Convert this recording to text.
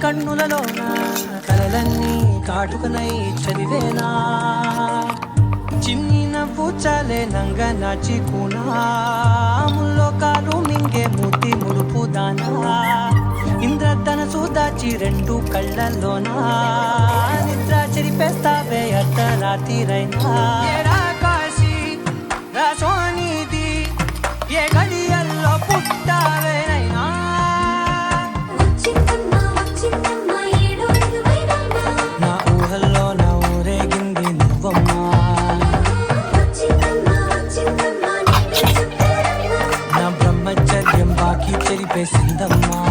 కన్నులలోన కలలన్నీ కాటుకనై చదివేనా చిన్ని నవ్వు చాలే నంగ నాచికునా ముల్లో కాలు మింగే మూతి ముడుపు దానా ఇంద్రధనసు దాచి రెండు కళ్ళల్లోనా నిద్ర చెరిపేస్తావే అర్ధరాత్రిరైనా కాశీ రాసోనిది ఏ గడియల్లో పుట్టావేనైనా నా ఊహల్లో నా ఊరేగింది నువ్వమ్మా నా బ్రహ్మచర్యం బాకీ చెరిపేసిందమ్మా